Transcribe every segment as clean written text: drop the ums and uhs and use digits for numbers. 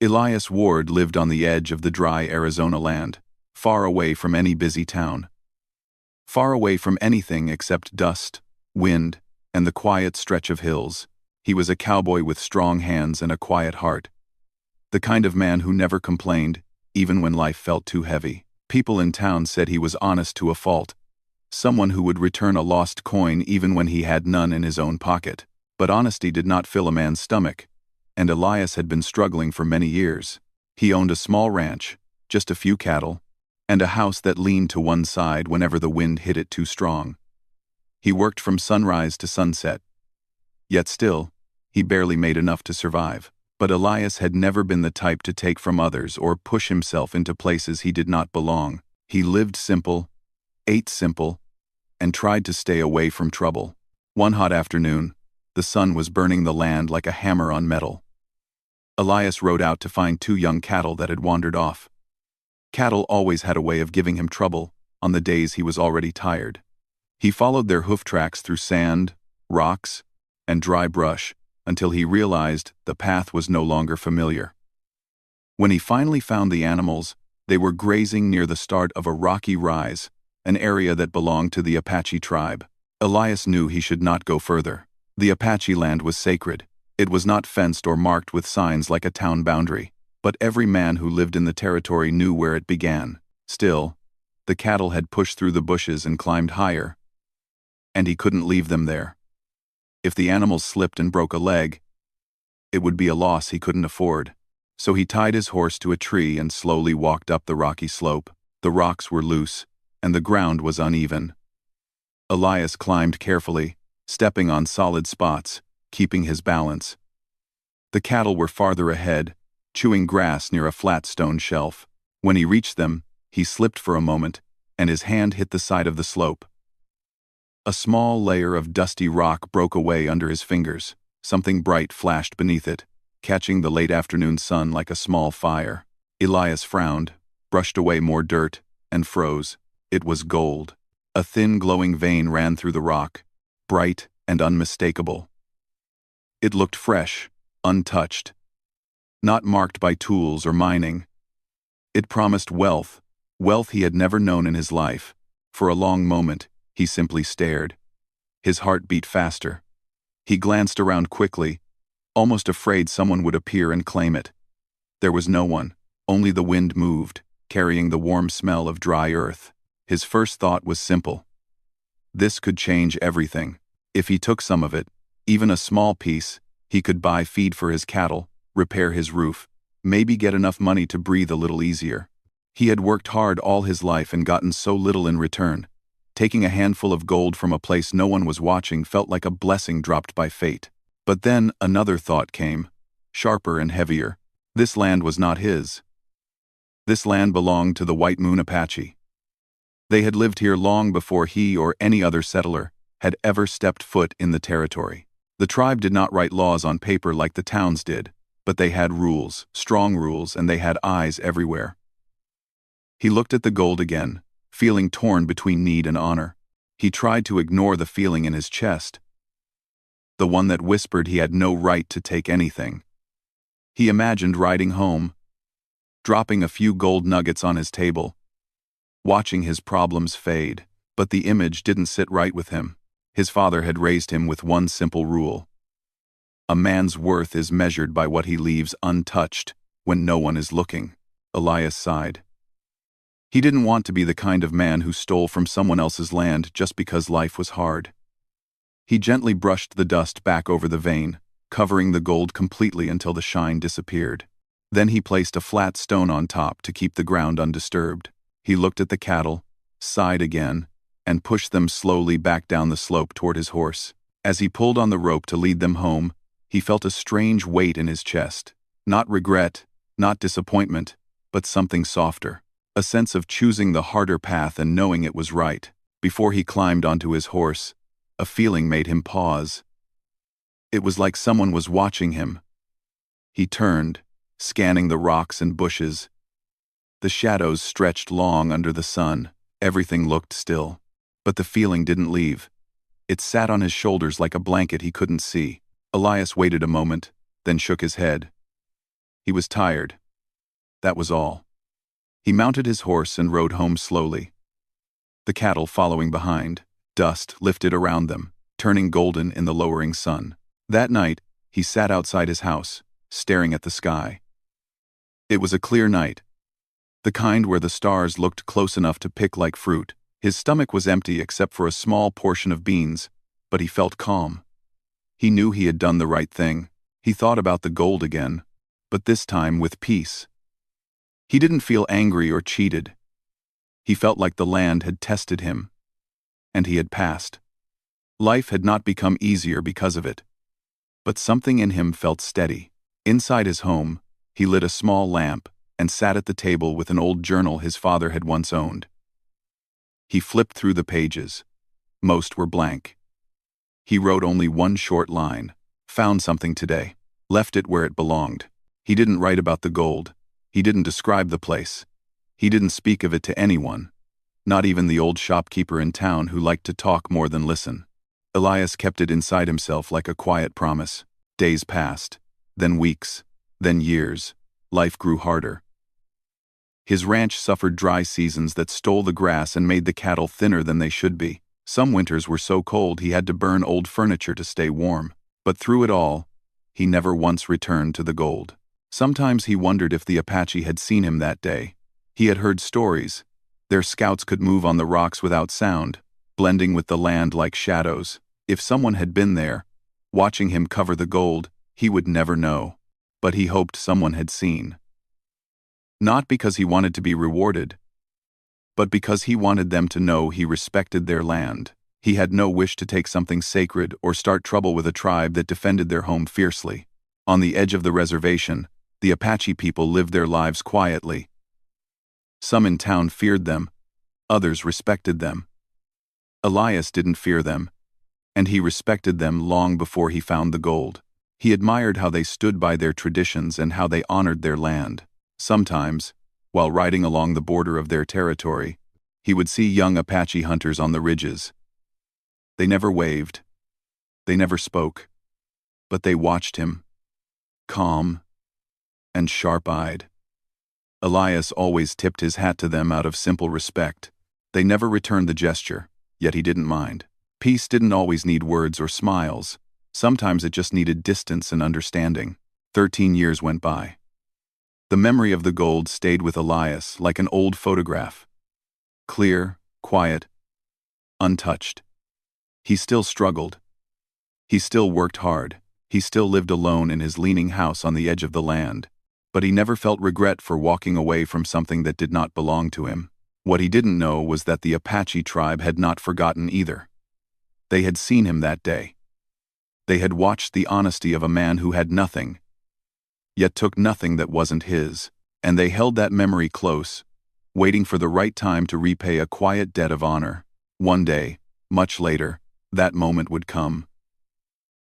Elias Ward lived on the edge of the dry Arizona land, far away from any busy town. Far away from anything except dust, wind, and the quiet stretch of hills. He was a cowboy with strong hands and a quiet heart. The kind of man who never complained, even when life felt too heavy. People in town said he was honest to a fault. Someone who would return a lost coin even when he had none in his own pocket. But honesty did not fill a man's stomach, and Elias had been struggling for many years. He owned a small ranch, just a few cattle, and a house that leaned to one side whenever the wind hit it too strong. He worked from sunrise to sunset. Yet still, he barely made enough to survive. But Elias had never been the type to take from others or push himself into places he did not belong. He lived simple, ate simple, and tried to stay away from trouble. One hot afternoon, the sun was burning the land like a hammer on metal. Elias rode out to find 2 young cattle that had wandered off. Cattle always had a way of giving him trouble on the days he was already tired. He followed their hoof tracks through sand, rocks, and dry brush until he realized the path was no longer familiar. When he finally found the animals, they were grazing near the start of a rocky rise, an area that belonged to the Apache tribe. Elias knew he should not go further. The Apache land was sacred. It was not fenced or marked with signs like a town boundary, but every man who lived in the territory knew where it began. Still, the cattle had pushed through the bushes and climbed higher, and he couldn't leave them there. If the animals slipped and broke a leg, it would be a loss he couldn't afford. So he tied his horse to a tree and slowly walked up the rocky slope. The rocks were loose, and the ground was uneven. Elias climbed carefully, stepping on solid spots, keeping his balance. The cattle were farther ahead, chewing grass near a flat stone shelf. When he reached them, he slipped for a moment, and his hand hit the side of the slope. A small layer of dusty rock broke away under his fingers. Something bright flashed beneath it, catching the late afternoon sun like a small fire. Elias frowned, brushed away more dirt, and froze. It was gold. A thin glowing vein ran through the rock, bright and unmistakable. It looked fresh, untouched, not marked by tools or mining. It promised wealth he had never known in his life. For a long moment, he simply stared. His heart beat faster. He glanced around quickly, almost afraid someone would appear and claim it. There was no one, only the wind moved, carrying the warm smell of dry earth. His first thought was simple. This could change everything. If he took some of it, even a small piece, he could buy feed for his cattle, repair his roof, maybe get enough money to breathe a little easier. He had worked hard all his life and gotten so little in return. Taking a handful of gold from a place no one was watching felt like a blessing dropped by fate. But then another thought came, sharper and heavier. This land was not his. This land belonged to the White Moon Apache. They had lived here long before he or any other settler had ever stepped foot in the territory. The tribe did not write laws on paper like the towns did, but they had rules, strong rules, and they had eyes everywhere. He looked at the gold again, feeling torn between need and honor. He tried to ignore the feeling in his chest, the one that whispered he had no right to take anything. He imagined riding home, dropping a few gold nuggets on his table, watching his problems fade. But the image didn't sit right with him. His father had raised him with one simple rule. A man's worth is measured by what he leaves untouched when no one is looking. Elias sighed. He didn't want to be the kind of man who stole from someone else's land just because life was hard. He gently brushed the dust back over the vein, covering the gold completely until the shine disappeared. Then he placed a flat stone on top to keep the ground undisturbed. He looked at the cattle, sighed again, and pushed them slowly back down the slope toward his horse. As he pulled on the rope to lead them home, he felt a strange weight in his chest. Not regret, not disappointment, but something softer. A sense of choosing the harder path and knowing it was right. Before he climbed onto his horse, a feeling made him pause. It was like someone was watching him. He turned, scanning the rocks and bushes. The shadows stretched long under the sun. Everything looked still. But the feeling didn't leave. It sat on his shoulders like a blanket he couldn't see. Elias waited a moment, then shook his head. He was tired. That was all. He mounted his horse and rode home slowly, the cattle following behind. Dust lifted around them, turning golden in the lowering sun. That night, he sat outside his house, staring at the sky. It was a clear night, the kind where the stars looked close enough to pick like fruit. His stomach was empty except for a small portion of beans, but he felt calm. He knew he had done the right thing. He thought about the gold again, but this time with peace. He didn't feel angry or cheated. He felt like the land had tested him, and he had passed. Life had not become easier because of it, but something in him felt steady. Inside his home, he lit a small lamp and sat at the table with an old journal his father had once owned. He flipped through the pages. Most were blank. He wrote only one short line: "Found something today." Left it where it belonged. He didn't write about the gold. He didn't describe the place. He didn't speak of it to anyone, not even the old shopkeeper in town who liked to talk more than listen. Elias kept it inside himself like a quiet promise. Days passed, then weeks, then years. Life grew harder. His ranch suffered dry seasons that stole the grass and made the cattle thinner than they should be. Some winters were so cold he had to burn old furniture to stay warm. But through it all, he never once returned to the gold. Sometimes he wondered if the Apache had seen him that day. He had heard stories. Their scouts could move on the rocks without sound, blending with the land like shadows. If someone had been there, watching him cover the gold, he would never know. But he hoped someone had seen. Not because he wanted to be rewarded, but because he wanted them to know he respected their land. He had no wish to take something sacred or start trouble with a tribe that defended their home fiercely. On the edge of the reservation, the Apache people lived their lives quietly. Some in town feared them, others respected them. Elias didn't fear them, and he respected them long before he found the gold. He admired how they stood by their traditions and how they honored their land. Sometimes, while riding along the border of their territory, he would see young Apache hunters on the ridges. They never waved. They never spoke. But they watched him, calm and sharp-eyed. Elias always tipped his hat to them out of simple respect. They never returned the gesture, yet he didn't mind. Peace didn't always need words or smiles. Sometimes it just needed distance and understanding. 13 years went by. The memory of the gold stayed with Elias like an old photograph. Clear, quiet, untouched. He still struggled. He still worked hard. He still lived alone in his leaning house on the edge of the land. But he never felt regret for walking away from something that did not belong to him. What he didn't know was that the Apache tribe had not forgotten either. They had seen him that day. They had watched the honesty of a man who had nothing, yet took nothing that wasn't his, and they held that memory close, waiting for the right time to repay a quiet debt of honor. One day, much later, that moment would come.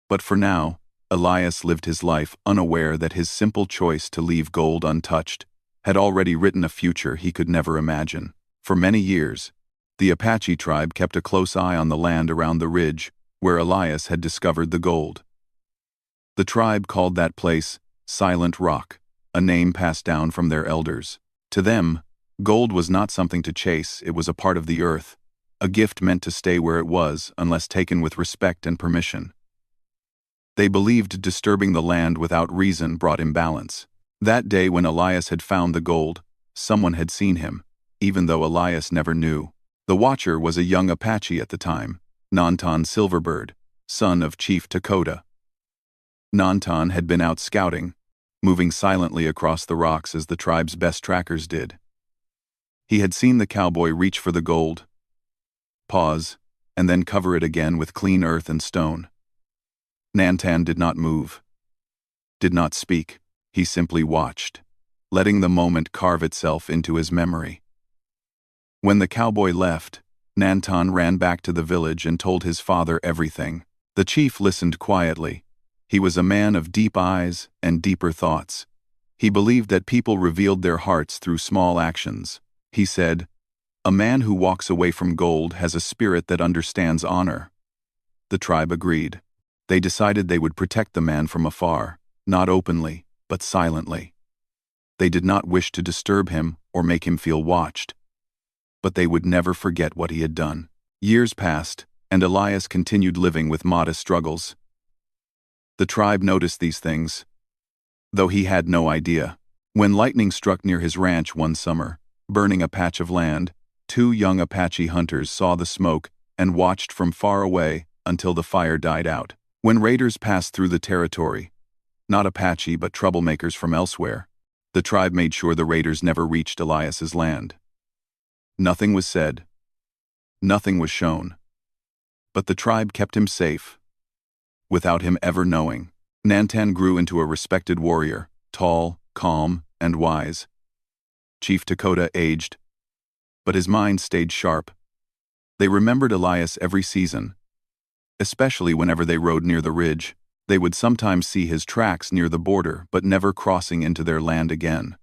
But for now, Elias lived his life unaware that his simple choice to leave gold untouched had already written a future he could never imagine. For many years, the Apache tribe kept a close eye on the land around the ridge where Elias had discovered the gold. The tribe called that place Silent Rock, a name passed down from their elders. To them, gold was not something to chase, it was a part of the earth, a gift meant to stay where it was unless taken with respect and permission. They believed disturbing the land without reason brought imbalance. That day when Elias had found the gold, someone had seen him, even though Elias never knew. The watcher was a young Apache at the time, Nantan Silverbird, son of Chief Dakota. Nantan had been out scouting, moving silently across the rocks as the tribe's best trackers did. He had seen the cowboy reach for the gold, pause, and then cover it again with clean earth and stone. Nantan did not move, did not speak. He simply watched, letting the moment carve itself into his memory. When the cowboy left, Nantan ran back to the village and told his father everything. The chief listened quietly. He was a man of deep eyes and deeper thoughts. He believed that people revealed their hearts through small actions. He said, "A man who walks away from gold has a spirit that understands honor." The tribe agreed. They decided they would protect the man from afar, not openly, but silently. They did not wish to disturb him or make him feel watched. But they would never forget what he had done. Years passed, and Elias continued living with modest struggles. The tribe noticed these things, though he had no idea. When lightning struck near his ranch one summer, burning a patch of land, 2 young Apache hunters saw the smoke and watched from far away until the fire died out. When raiders passed through the territory, not Apache but troublemakers from elsewhere, the tribe made sure the raiders never reached Elias's land. Nothing was said. Nothing was shown. But the tribe kept him safe, without him ever knowing. Nantan grew into a respected warrior, tall, calm, and wise. Chief Dakota aged, but his mind stayed sharp. They remembered Elias every season, especially whenever they rode near the ridge. They would sometimes see his tracks near the border but never crossing into their land again.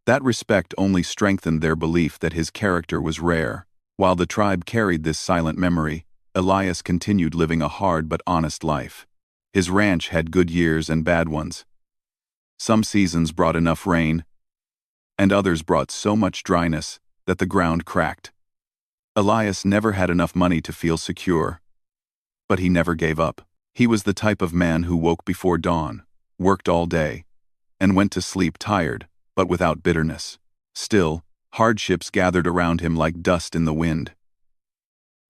That respect only strengthened their belief that his character was rare. While the tribe carried this silent memory, Elias continued living a hard but honest life. His ranch had good years and bad ones. Some seasons brought enough rain, and others brought so much dryness that the ground cracked. Elias never had enough money to feel secure, but he never gave up. He was the type of man who woke before dawn, worked all day, and went to sleep tired, but without bitterness. Still, hardships gathered around him like dust in the wind.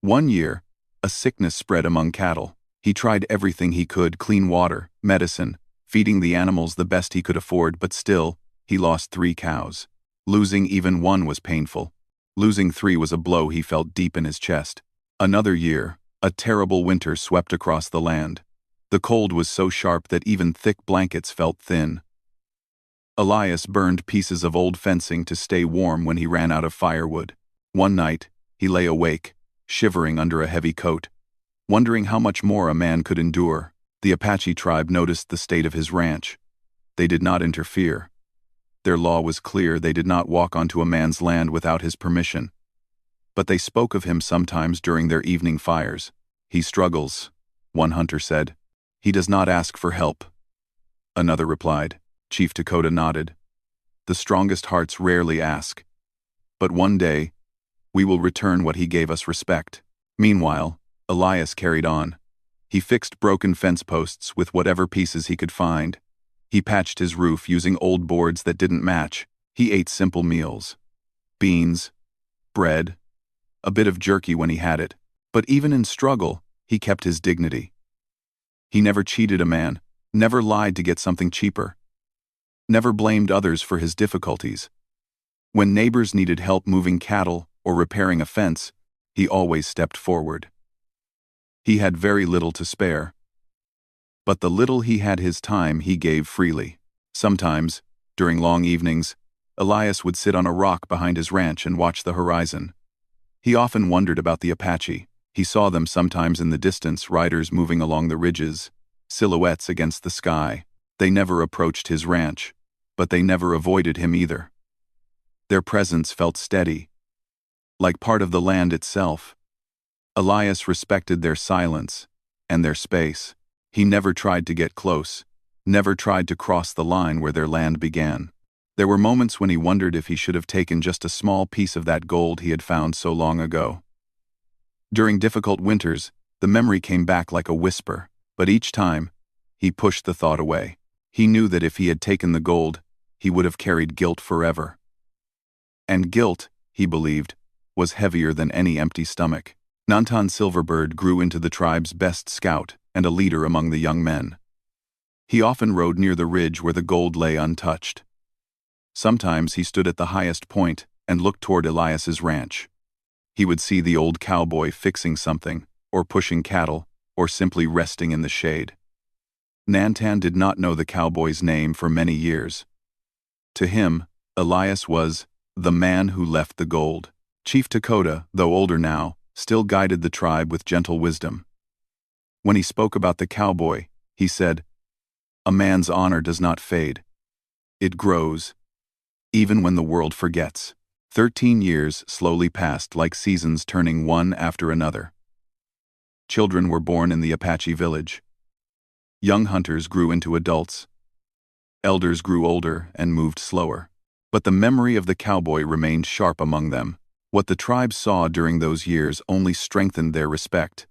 One year, a sickness spread among cattle. He tried everything he could: clean water, medicine, feeding the animals the best he could afford, but still, he lost 3 cows. Losing even one was painful. Losing 3 was a blow he felt deep in his chest. Another year, a terrible winter swept across the land. The cold was so sharp that even thick blankets felt thin. Elias burned pieces of old fencing to stay warm when he ran out of firewood. One night, he lay awake, shivering under a heavy coat, wondering how much more a man could endure. The Apache tribe noticed the state of his ranch. They did not interfere. Their law was clear: they did not walk onto a man's land without his permission. But they spoke of him sometimes during their evening fires. "He struggles," one hunter said. "He does not ask for help," another replied. Chief Dakota nodded. "The strongest hearts rarely ask. But one day, we will return what he gave us: respect." Meanwhile, Elias carried on. He fixed broken fence posts with whatever pieces he could find. He patched his roof using old boards that didn't match. He ate simple meals: beans, bread, a bit of jerky when he had it. But even in struggle, he kept his dignity. He never cheated a man, never lied to get something cheaper, never blamed others for his difficulties. When neighbors needed help moving cattle or repairing a fence, he always stepped forward. He had very little to spare, but the little he had, his time, he gave freely. Sometimes, during long evenings, Elias would sit on a rock behind his ranch and watch the horizon. He often wondered about the Apache. He saw them sometimes in the distance, riders moving along the ridges, silhouettes against the sky. They never approached his ranch, but they never avoided him either. Their presence felt steady, like part of the land itself. Elias respected their silence and their space. He never tried to get close, never tried to cross the line where their land began. There were moments when he wondered if he should have taken just a small piece of that gold he had found so long ago. During difficult winters, the memory came back like a whisper, but each time, he pushed the thought away. He knew that if he had taken the gold, he would have carried guilt forever. And guilt, he believed, was heavier than any empty stomach. Nantan Silverbird grew into the tribe's best scout and a leader among the young men. He often rode near the ridge where the gold lay untouched. Sometimes he stood at the highest point and looked toward Elias's ranch. He would see the old cowboy fixing something, or pushing cattle, or simply resting in the shade. Nantan did not know the cowboy's name for many years. To him, Elias was the man who left the gold. Chief Dakota, though older now, still guided the tribe with gentle wisdom. When he spoke about the cowboy, he said, "A man's honor does not fade. It grows, even when the world forgets." 13 years slowly passed like seasons, turning one after another. Children were born in the Apache village. Young hunters grew into adults. Elders grew older and moved slower. But the memory of the cowboy remained sharp among them. What the tribe saw during those years only strengthened their respect.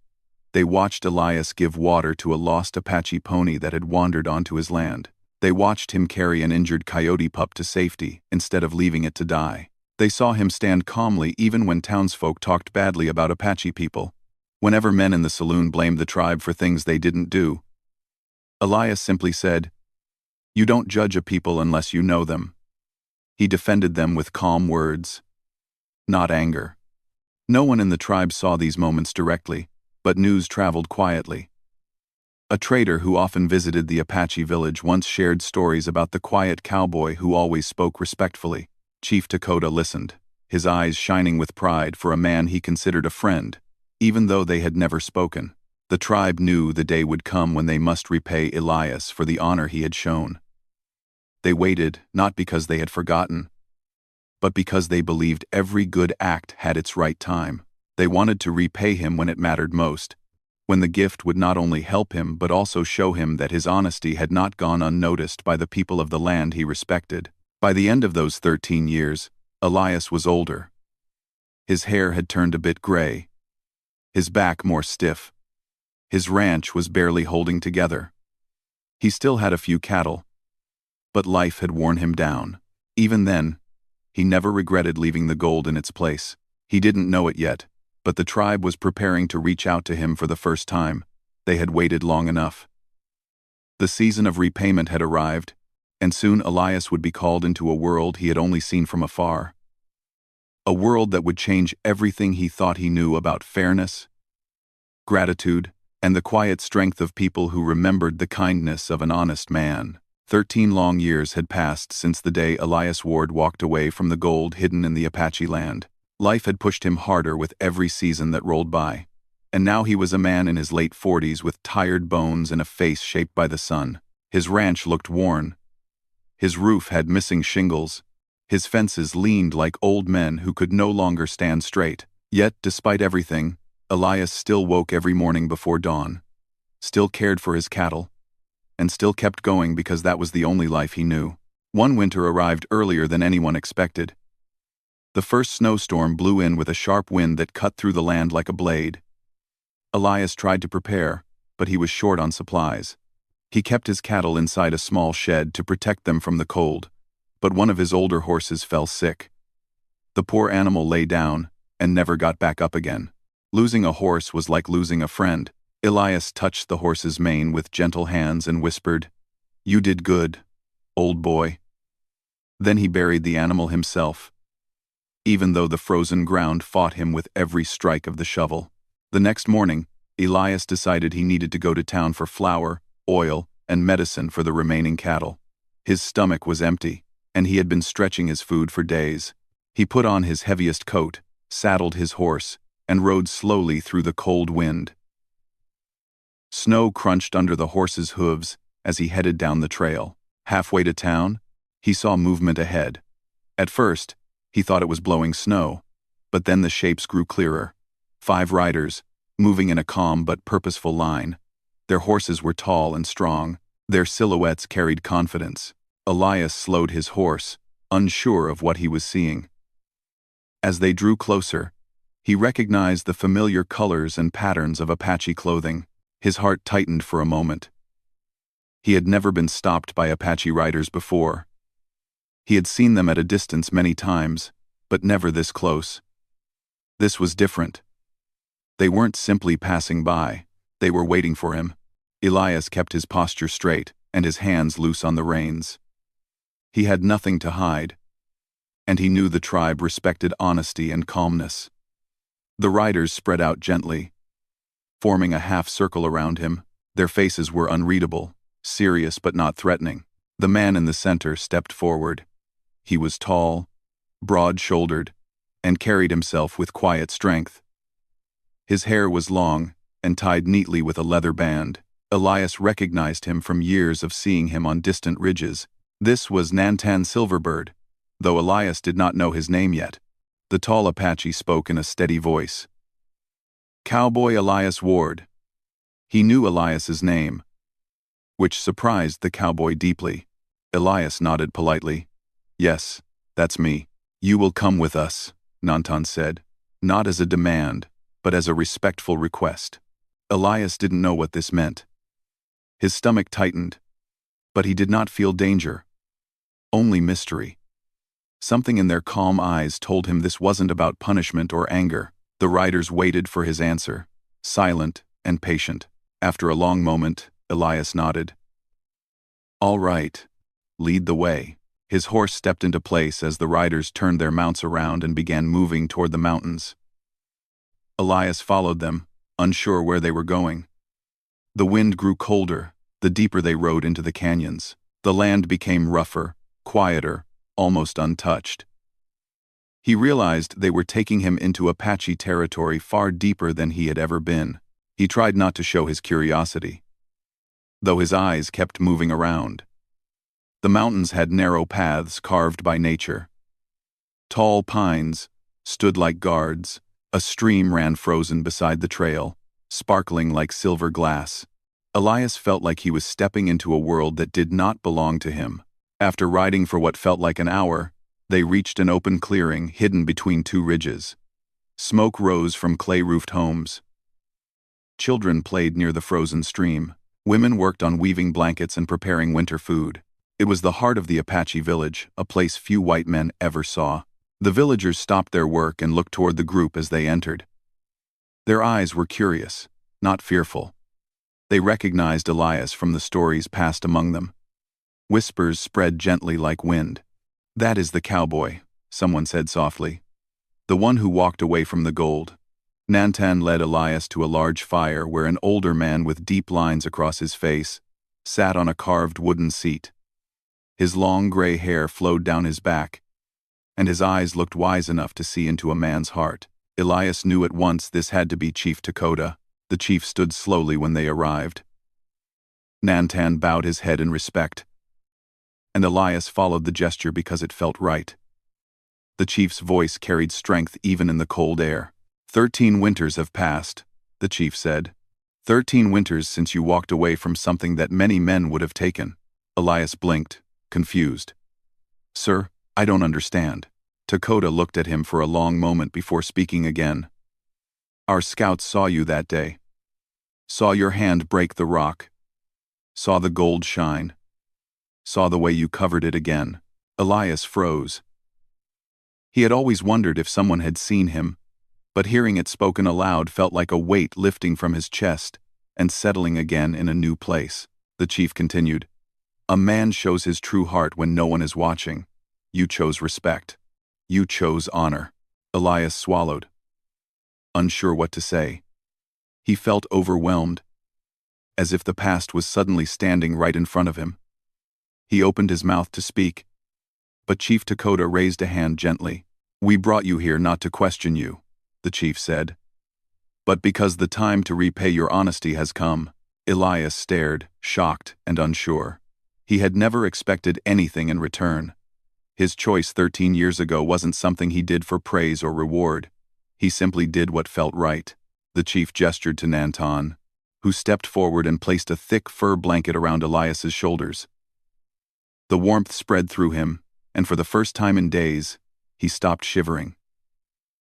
They watched Elias give water to a lost Apache pony that had wandered onto his land. They watched him carry an injured coyote pup to safety instead of leaving it to die. They saw him stand calmly even when townsfolk talked badly about Apache people. Whenever men in the saloon blamed the tribe for things they didn't do, Elias simply said, "You don't judge a people unless you know them." He defended them with calm words, not anger. No one in the tribe saw these moments directly, but news traveled quietly. A trader who often visited the Apache village once shared stories about the quiet cowboy who always spoke respectfully. Chief Dakota listened, his eyes shining with pride for a man he considered a friend, even though they had never spoken. The tribe knew the day would come when they must repay Elias for the honor he had shown. They waited not because they had forgotten, but because they believed every good act had its right time. They wanted to repay him when it mattered most, when the gift would not only help him but also show him that his honesty had not gone unnoticed by the people of the land he respected. By the end of those 13 years, Elias was older. His hair had turned a bit gray, his back more stiff. His ranch was barely holding together. He still had a few cattle, but life had worn him down. Even then, he never regretted leaving the gold in its place. He didn't know it yet, but the tribe was preparing to reach out to him for the first time. They had waited long enough. The season of repayment had arrived, and soon Elias would be called into a world he had only seen from afar. A world that would change everything he thought he knew about fairness, gratitude, and the quiet strength of people who remembered the kindness of an honest man. 13 long years had passed since the day Elias Ward walked away from the gold hidden in the Apache land. Life had pushed him harder with every season that rolled by, and now he was a man in his late 40s with tired bones and a face shaped by the sun. His ranch looked worn. His roof had missing shingles. His fences leaned like old men who could no longer stand straight. Yet, despite everything, Elias still woke every morning before dawn, still cared for his cattle, and still kept going because that was the only life he knew. One winter arrived earlier than anyone expected. The first snowstorm blew in with a sharp wind that cut through the land like a blade. Elias tried to prepare, but he was short on supplies. He kept his cattle inside a small shed to protect them from the cold, but one of his older horses fell sick. The poor animal lay down and never got back up again. Losing a horse was like losing a friend. Elias touched the horse's mane with gentle hands and whispered, "You did good, old boy." Then he buried the animal himself, even though the frozen ground fought him with every strike of the shovel. The next morning, Elias decided he needed to go to town for flour, oil, and medicine for the remaining cattle. His stomach was empty, and he had been stretching his food for days. He put on his heaviest coat, saddled his horse, and rode slowly through the cold wind. Snow crunched under the horse's hooves as he headed down the trail. Halfway to town, he saw movement ahead. At first, he thought it was blowing snow, but then the shapes grew clearer. 5 riders, moving in a calm but purposeful line. Their horses were tall and strong. Their silhouettes carried confidence. Elias slowed his horse, unsure of what he was seeing. As they drew closer, he recognized the familiar colors and patterns of Apache clothing. His heart tightened for a moment. He had never been stopped by Apache riders before. He had seen them at a distance many times, but never this close. This was different. They weren't simply passing by, they were waiting for him. Elias kept his posture straight and his hands loose on the reins. He had nothing to hide, and he knew the tribe respected honesty and calmness. The riders spread out gently, forming a half circle around him. Their faces were unreadable, serious but not threatening. The man in the center stepped forward. He was tall, broad-shouldered, and carried himself with quiet strength. His hair was long and tied neatly with a leather band. Elias recognized him from years of seeing him on distant ridges. This was Nantan Silverbird, though Elias did not know his name yet. The tall Apache spoke in a steady voice. Cowboy Elias Ward. He knew Elias's name, which surprised the cowboy deeply. Elias nodded politely. Yes, that's me. You will come with us, Nantan said, not as a demand, but as a respectful request. Elias didn't know what this meant. His stomach tightened, but he did not feel danger. Only mystery. Something in their calm eyes told him this wasn't about punishment or anger. The riders waited for his answer, silent and patient. After a long moment, Elias nodded. All right, lead the way. His horse stepped into place as the riders turned their mounts around and began moving toward the mountains. Elias followed them, unsure where they were going. The wind grew colder, the deeper they rode into the canyons. The land became rougher, quieter, almost untouched. He realized they were taking him into Apache territory far deeper than he had ever been. He tried not to show his curiosity, though his eyes kept moving around. The mountains had narrow paths carved by nature. Tall pines stood like guards. A stream ran frozen beside the trail, sparkling like silver glass. Elias felt like he was stepping into a world that did not belong to him. After riding for what felt like an hour, they reached an open clearing hidden between two ridges. Smoke rose from clay-roofed homes. Children played near the frozen stream. Women worked on weaving blankets and preparing winter food. It was the heart of the Apache village, a place few white men ever saw. The villagers stopped their work and looked toward the group as they entered. Their eyes were curious, not fearful. They recognized Elias from the stories passed among them. Whispers spread gently like wind. That is the cowboy, someone said softly. The one who walked away from the gold. Nantan led Elias to a large fire where an older man with deep lines across his face sat on a carved wooden seat. His long gray hair flowed down his back, and his eyes looked wise enough to see into a man's heart. Elias knew at once this had to be Chief Dakota. The chief stood slowly when they arrived. Nantan bowed his head in respect, and Elias followed the gesture because it felt right. The chief's voice carried strength even in the cold air. 13 winters have passed, the chief said. 13 winters since you walked away from something that many men would have taken. Elias blinked, confused. Sir, I don't understand. Dakota looked at him for a long moment before speaking again. Our scouts saw you that day. Saw your hand break the rock. Saw the gold shine. Saw the way you covered it again. Elias froze. He had always wondered if someone had seen him, but hearing it spoken aloud felt like a weight lifting from his chest and settling again in a new place. The chief continued. A man shows his true heart when no one is watching. You chose respect. You chose honor. Elias swallowed, unsure what to say. He felt overwhelmed, as if the past was suddenly standing right in front of him. He opened his mouth to speak, but Chief Dakota raised a hand gently. We brought you here not to question you, the chief said, but because the time to repay your honesty has come. Elias stared, shocked and unsure. He had never expected anything in return. His choice 13 years ago wasn't something he did for praise or reward. He simply did what felt right. The chief gestured to Nantan, who stepped forward and placed a thick fur blanket around Elias's shoulders. The warmth spread through him, and for the first time in days, he stopped shivering.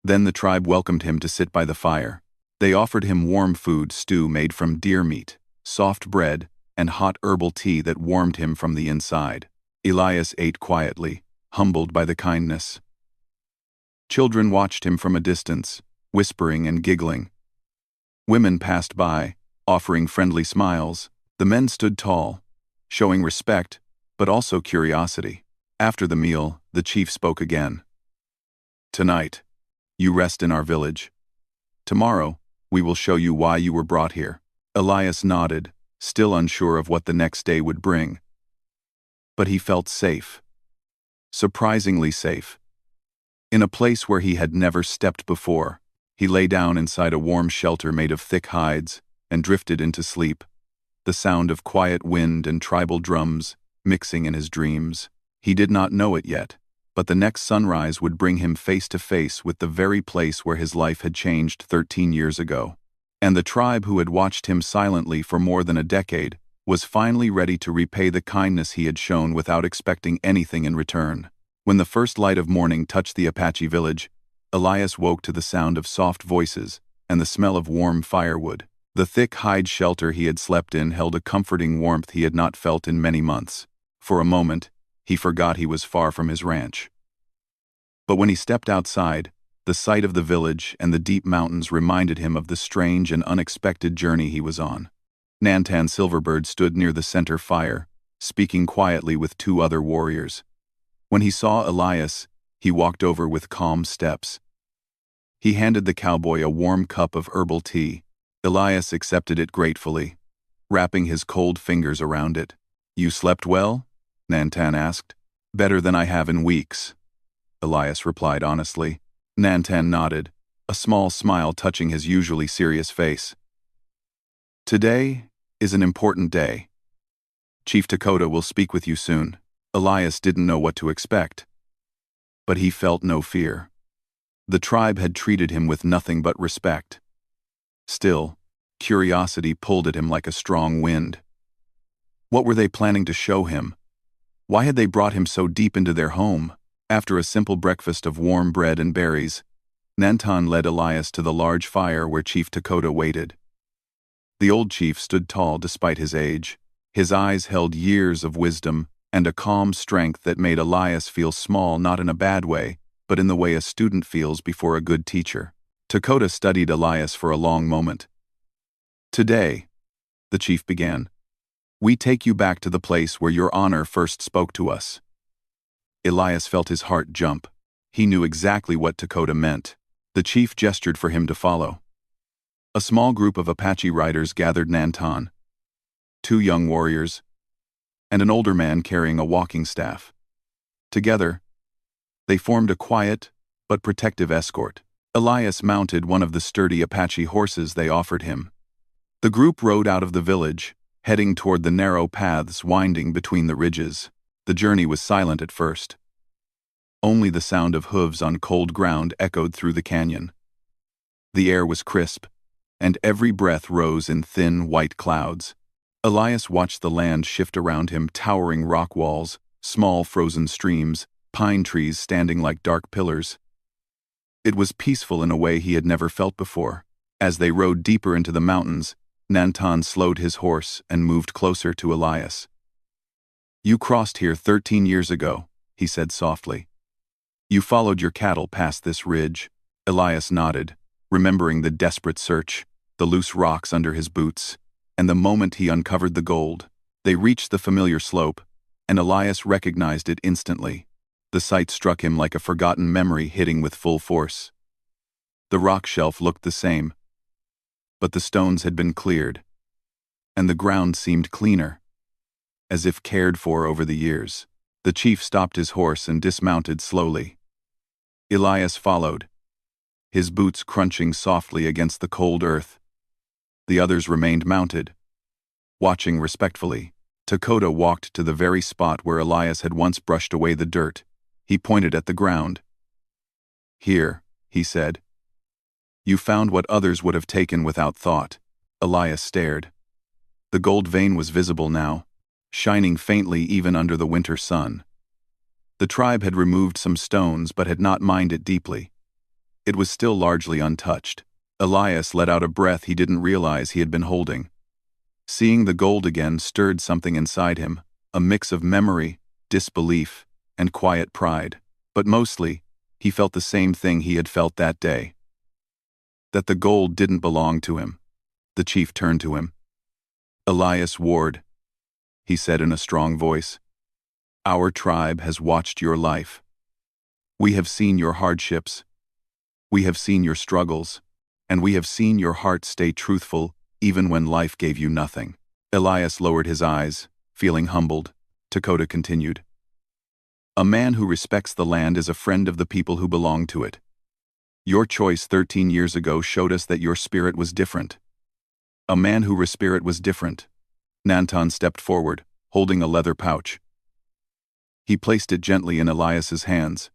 Then the tribe welcomed him to sit by the fire. They offered him warm food, stew made from deer meat, soft bread, and hot herbal tea that warmed him from the inside. Elias ate quietly, humbled by the kindness. Children watched him from a distance, whispering and giggling. Women passed by, offering friendly smiles. The men stood tall, showing respect, but also curiosity. After the meal, the chief spoke again. Tonight, you rest in our village. Tomorrow, we will show you why you were brought here. Elias nodded, still unsure of what the next day would bring. But he felt safe. Surprisingly safe. In a place where he had never stepped before, he lay down inside a warm shelter made of thick hides and drifted into sleep, the sound of quiet wind and tribal drums mixing in his dreams. He did not know it yet, but the next sunrise would bring him face to face with the very place where his life had changed 13 years ago. And the tribe who had watched him silently for more than a decade was finally ready to repay the kindness he had shown without expecting anything in return. When the first light of morning touched the Apache village, Elias woke to the sound of soft voices and the smell of warm firewood. The thick hide shelter he had slept in held a comforting warmth he had not felt in many months. For a moment, he forgot he was far from his ranch. But when he stepped outside, the sight of the village and the deep mountains reminded him of the strange and unexpected journey he was on. Nantan Silverbird stood near the center fire, speaking quietly with two other warriors. When he saw Elias, he walked over with calm steps. He handed the cowboy a warm cup of herbal tea. Elias accepted it gratefully, wrapping his cold fingers around it. "You slept well?" Nantan asked. "Better than I have in weeks," Elias replied honestly. Nantan nodded, a small smile touching his usually serious face. "Today is an important day. Chief Dakota will speak with you soon." Elias didn't know what to expect, but he felt no fear. The tribe had treated him with nothing but respect. Still, curiosity pulled at him like a strong wind. What were they planning to show him? Why had they brought him so deep into their home? After a simple breakfast of warm bread and berries, Nantan led Elias to the large fire where Chief Dakota waited. The old chief stood tall despite his age. His eyes held years of wisdom and a calm strength that made Elias feel small, not in a bad way, but in the way a student feels before a good teacher. Dakota studied Elias for a long moment. "Today," the chief began, "we take you back to the place where your honor first spoke to us." Elias felt his heart jump. He knew exactly what Dakota meant. The chief gestured for him to follow. A small group of Apache riders gathered Nantan. 2 young warriors, and an older man carrying a walking staff. Together, they formed a quiet but protective escort. Elias mounted one of the sturdy Apache horses they offered him. The group rode out of the village, heading toward the narrow paths winding between the ridges. The journey was silent at first. Only the sound of hooves on cold ground echoed through the canyon. The air was crisp, and every breath rose in thin, white clouds. Elias watched the land shift around him, towering rock walls, small frozen streams, pine trees standing like dark pillars. It was peaceful in a way he had never felt before. As they rode deeper into the mountains, Nantan slowed his horse and moved closer to Elias. "You crossed here 13 years ago," he said softly. "You followed your cattle past this ridge." Elias nodded, remembering the desperate search, the loose rocks under his boots, and the moment he uncovered the gold. They reached the familiar slope, and Elias recognized it instantly. The sight struck him like a forgotten memory hitting with full force. The rock shelf looked the same, but the stones had been cleared, and the ground seemed cleaner, as if cared for over the years. The chief stopped his horse and dismounted slowly. Elias followed, his boots crunching softly against the cold earth. The others remained mounted, watching respectfully. Dakota walked to the very spot where Elias had once brushed away the dirt. He pointed at the ground. "Here," he said. "You found what others would have taken without thought." Elias stared. The gold vein was visible now, shining faintly even under the winter sun. The tribe had removed some stones but had not mined it deeply. It was still largely untouched. Elias let out a breath he didn't realize he had been holding. Seeing the gold again stirred something inside him, a mix of memory, disbelief, and quiet pride. But mostly, he felt the same thing he had felt that day. That the gold didn't belong to him. The chief turned to him. "Elias Ward," he said in a strong voice, "our tribe has watched your life. We have seen your hardships. We have seen your struggles. And we have seen your heart stay truthful even when life gave you nothing." Elias lowered his eyes, feeling humbled. Dakota continued. "A man who respects the land is a friend of the people who belong to it. Your choice 13 years ago showed us that your spirit was different. A man whose spirit was different." Nantan stepped forward, holding a leather pouch. He placed it gently in Elias's hands.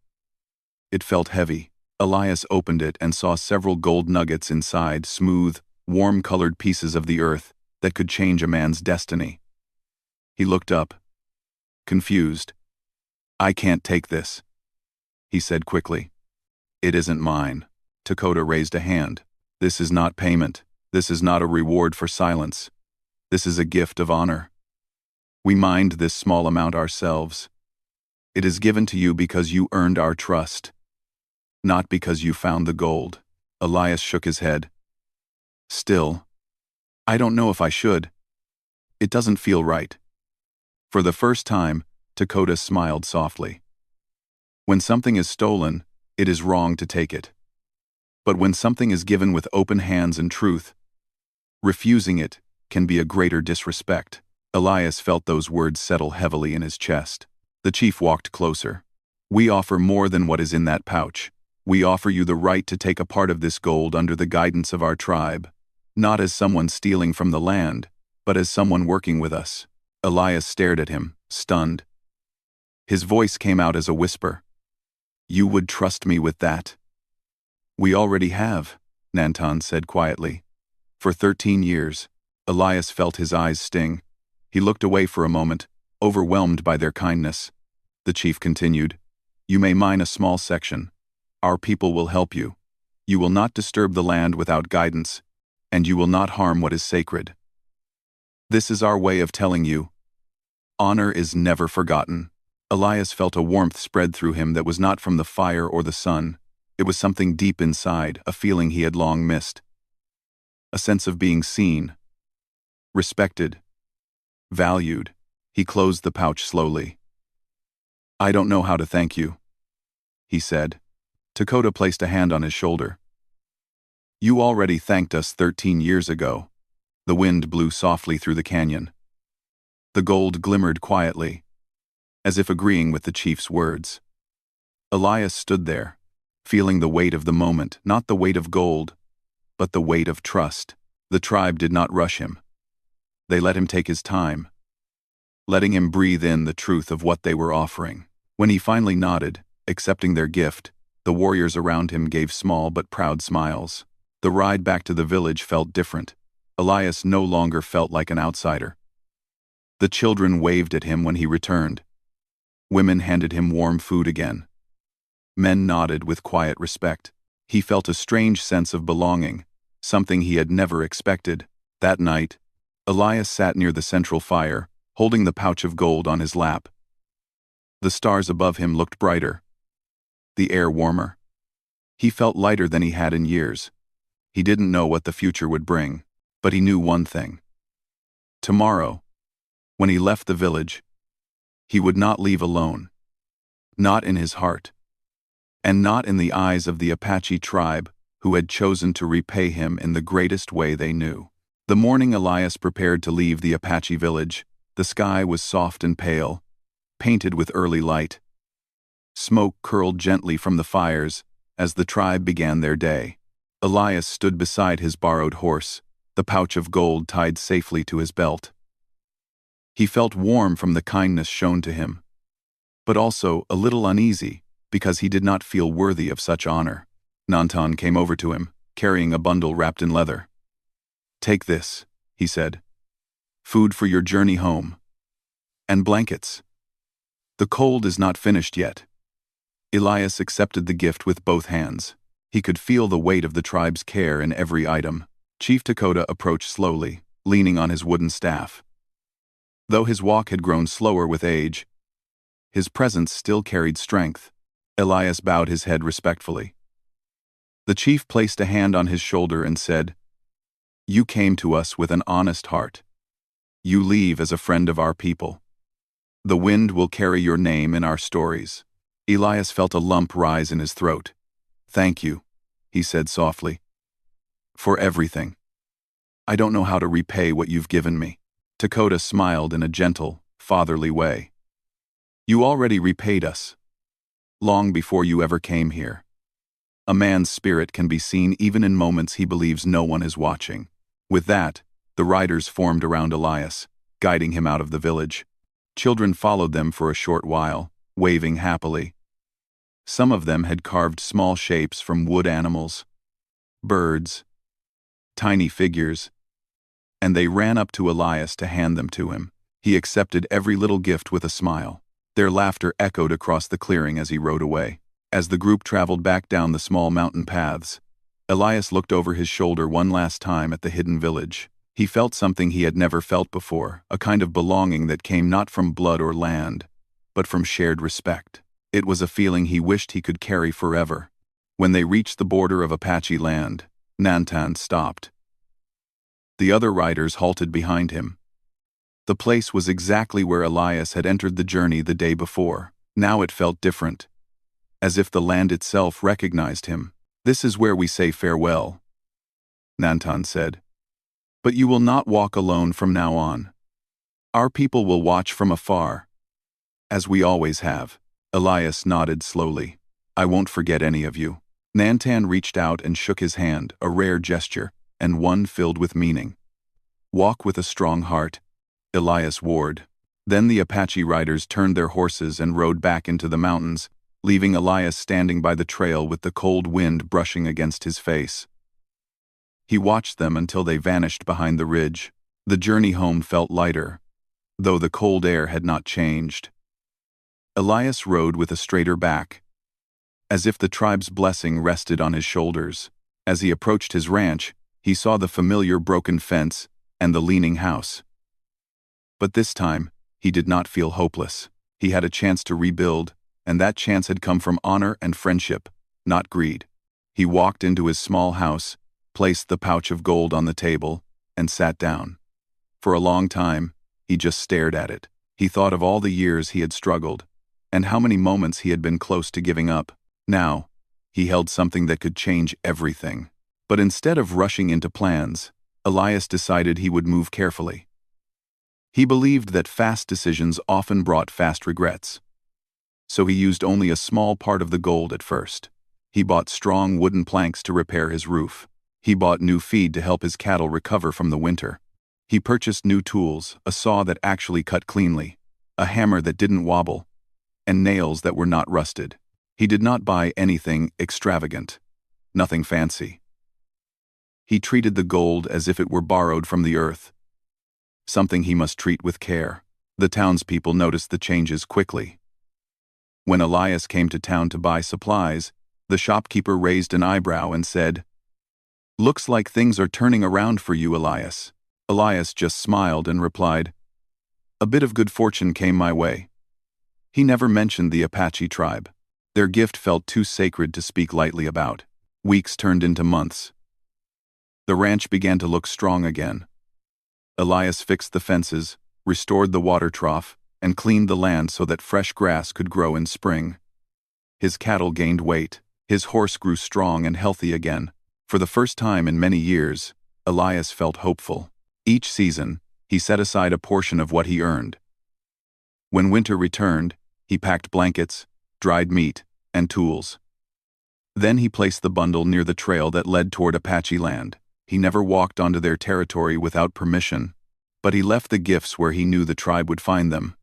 It felt heavy. Elias opened it and saw several gold nuggets inside, smooth, warm-colored pieces of the earth that could change a man's destiny. He looked up, confused. "I can't take this," he said quickly. "It isn't mine." Dakota raised a hand. "This is not payment. This is not a reward for silence. This is a gift of honor. We mined this small amount ourselves. It is given to you because you earned our trust, not because you found the gold." Elias shook his head. "Still, I don't know if I should. It doesn't feel right." For the first time, Dakota smiled softly. When something is stolen, it is wrong to take it. But when something is given with open hands and truth, refusing it can be a greater disrespect. Elias felt those words settle heavily in his chest. The chief walked closer. "We offer more than what is in that pouch. We offer you the right to take a part of this gold under the guidance of our tribe, not as someone stealing from the land, but as someone working with us." Elias stared at him, stunned. His voice came out as a whisper. "You would trust me with that?" "We already have," Nantan said quietly. "For 13 years. Elias felt his eyes sting. He looked away for a moment, overwhelmed by their kindness. The chief continued, "You may mine a small section. Our people will help you. You will not disturb the land without guidance, and you will not harm what is sacred. This is our way of telling you. Honor is never forgotten." Elias felt a warmth spread through him that was not from the fire or the sun. It was something deep inside, a feeling he had long missed. A sense of being seen, respected, valued. He closed the pouch slowly. "I don't know how to thank you," he said. Dakota placed a hand on his shoulder. "You already thanked us 13 years ago." The wind blew softly through the canyon. The gold glimmered quietly, as if agreeing with the chief's words. Elias stood there, feeling the weight of the moment, not the weight of gold, but the weight of trust. The tribe did not rush him. They let him take his time, letting him breathe in the truth of what they were offering. When he finally nodded, accepting their gift, the warriors around him gave small but proud smiles. The ride back to the village felt different. Elias no longer felt like an outsider. The children waved at him when he returned. Women handed him warm food again. Men nodded with quiet respect. He felt a strange sense of belonging, something he had never expected. That night, Elias sat near the central fire, holding the pouch of gold on his lap. The stars above him looked brighter, the air warmer. He felt lighter than he had in years. He didn't know what the future would bring, but he knew one thing. Tomorrow, when he left the village, he would not leave alone. Not in his heart. And not in the eyes of the Apache tribe, who had chosen to repay him in the greatest way they knew. The morning Elias prepared to leave the Apache village, the sky was soft and pale, painted with early light. Smoke curled gently from the fires as the tribe began their day. Elias stood beside his borrowed horse, the pouch of gold tied safely to his belt. He felt warm from the kindness shown to him, but also a little uneasy because he did not feel worthy of such honor. Nantan came over to him, carrying a bundle wrapped in leather. "Take this," he said. "Food for your journey home. And blankets. The cold is not finished yet." Elias accepted the gift with both hands. He could feel the weight of the tribe's care in every item. Chief Dakota approached slowly, leaning on his wooden staff. Though his walk had grown slower with age, his presence still carried strength. Elias bowed his head respectfully. The chief placed a hand on his shoulder and said, "You came to us with an honest heart. You leave as a friend of our people. The wind will carry your name in our stories." Elias felt a lump rise in his throat. "Thank you," he said softly. "For everything. I don't know how to repay what you've given me." Dakota smiled in a gentle, fatherly way. "You already repaid us, long before you ever came here. A man's spirit can be seen even in moments he believes no one is watching." With that, the riders formed around Elias, guiding him out of the village. Children followed them for a short while, waving happily. Some of them had carved small shapes from wood animals, birds, tiny figures, and they ran up to Elias to hand them to him. He accepted every little gift with a smile. Their laughter echoed across the clearing as he rode away. As the group traveled back down the small mountain paths, Elias looked over his shoulder one last time at the hidden village. He felt something he had never felt before, a kind of belonging that came not from blood or land, but from shared respect. It was a feeling he wished he could carry forever. When they reached the border of Apache land, Nantan stopped. The other riders halted behind him. The place was exactly where Elias had entered the journey the day before. Now it felt different, as if the land itself recognized him. "This is where we say farewell," Nantan said. "But you will not walk alone from now on. Our people will watch from afar, as we always have." Elias nodded slowly. "I won't forget any of you." Nantan reached out and shook his hand, a rare gesture, and one filled with meaning. "Walk with a strong heart," Elias warned. Then the Apache riders turned their horses and rode back into the mountains, leaving Elias standing by the trail with the cold wind brushing against his face. He watched them until they vanished behind the ridge. The journey home felt lighter, though the cold air had not changed. Elias rode with a straighter back, as if the tribe's blessing rested on his shoulders. As he approached his ranch, he saw the familiar broken fence and the leaning house. But this time, he did not feel hopeless. He had a chance to rebuild, and that chance had come from honor and friendship, not greed. He walked into his small house, placed the pouch of gold on the table, and sat down. For a long time, he just stared at it. He thought of all the years he had struggled, and how many moments he had been close to giving up. Now, he held something that could change everything. But instead of rushing into plans, Elias decided he would move carefully. He believed that fast decisions often brought fast regrets. So he used only a small part of the gold at first. He bought strong wooden planks to repair his roof. He bought new feed to help his cattle recover from the winter. He purchased new tools, a saw that actually cut cleanly, a hammer that didn't wobble, and nails that were not rusted. He did not buy anything extravagant, nothing fancy. He treated the gold as if it were borrowed from the earth, something he must treat with care. The townspeople noticed the changes quickly. When Elias came to town to buy supplies, the shopkeeper raised an eyebrow and said, "Looks like things are turning around for you, Elias." Elias just smiled and replied, "A bit of good fortune came my way." He never mentioned the Apache tribe. Their gift felt too sacred to speak lightly about. Weeks turned into months. The ranch began to look strong again. Elias fixed the fences, restored the water trough, and cleaned the land so that fresh grass could grow in spring. His cattle gained weight. His horse grew strong and healthy again. For the first time in many years, Elias felt hopeful. Each season, he set aside a portion of what he earned. When winter returned, he packed blankets, dried meat, and tools. Then he placed the bundle near the trail that led toward Apache land. He never walked onto their territory without permission, but he left the gifts where he knew the tribe would find them.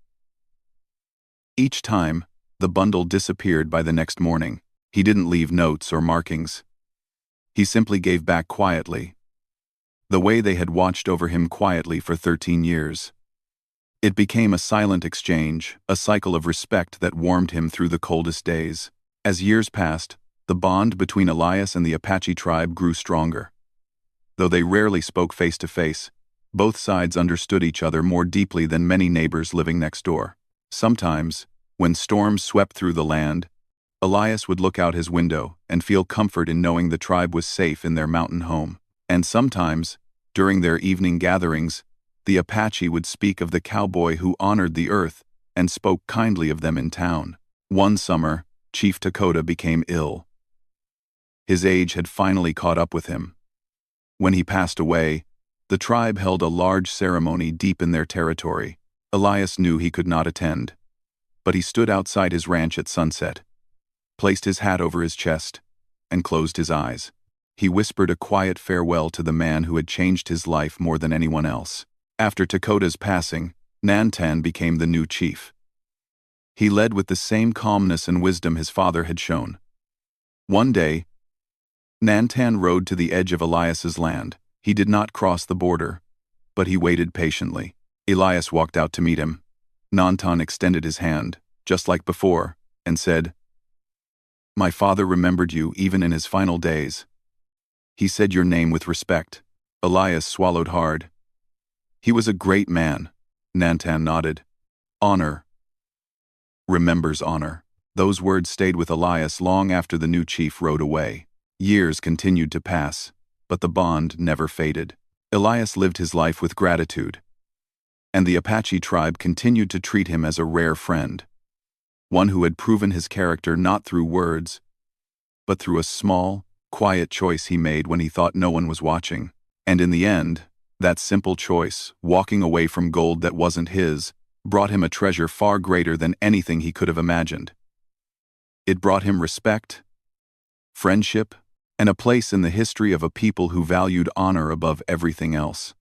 Each time, the bundle disappeared by the next morning. He didn't leave notes or markings. He simply gave back quietly, the way they had watched over him quietly for 13 years. It became a silent exchange, a cycle of respect that warmed him through the coldest days. As years passed, the bond between Elias and the Apache tribe grew stronger. Though they rarely spoke face to face, both sides understood each other more deeply than many neighbors living next door. Sometimes, when storms swept through the land, Elias would look out his window and feel comfort in knowing the tribe was safe in their mountain home. And sometimes, during their evening gatherings, the Apache would speak of the cowboy who honored the earth and spoke kindly of them in town. One summer, Chief Dakota became ill. His age had finally caught up with him. When he passed away, the tribe held a large ceremony deep in their territory. Elias knew he could not attend, but he stood outside his ranch at sunset, placed his hat over his chest, and closed his eyes. He whispered a quiet farewell to the man who had changed his life more than anyone else. After Dakota's passing, Nantan became the new chief. He led with the same calmness and wisdom his father had shown. One day, Nantan rode to the edge of Elias's land. He did not cross the border, but he waited patiently. Elias walked out to meet him. Nantan extended his hand, just like before, and said, "My father remembered you even in his final days. He said your name with respect." Elias swallowed hard. "He was a great man," Nantan nodded. "Honor. Remembers honor." Those words stayed with Elias long after the new chief rode away. Years continued to pass, but the bond never faded. Elias lived his life with gratitude, and the Apache tribe continued to treat him as a rare friend, one who had proven his character not through words, but through a small, quiet choice he made when he thought no one was watching. And in the end, that simple choice, walking away from gold that wasn't his, brought him a treasure far greater than anything he could have imagined. It brought him respect, friendship, and a place in the history of a people who valued honor above everything else.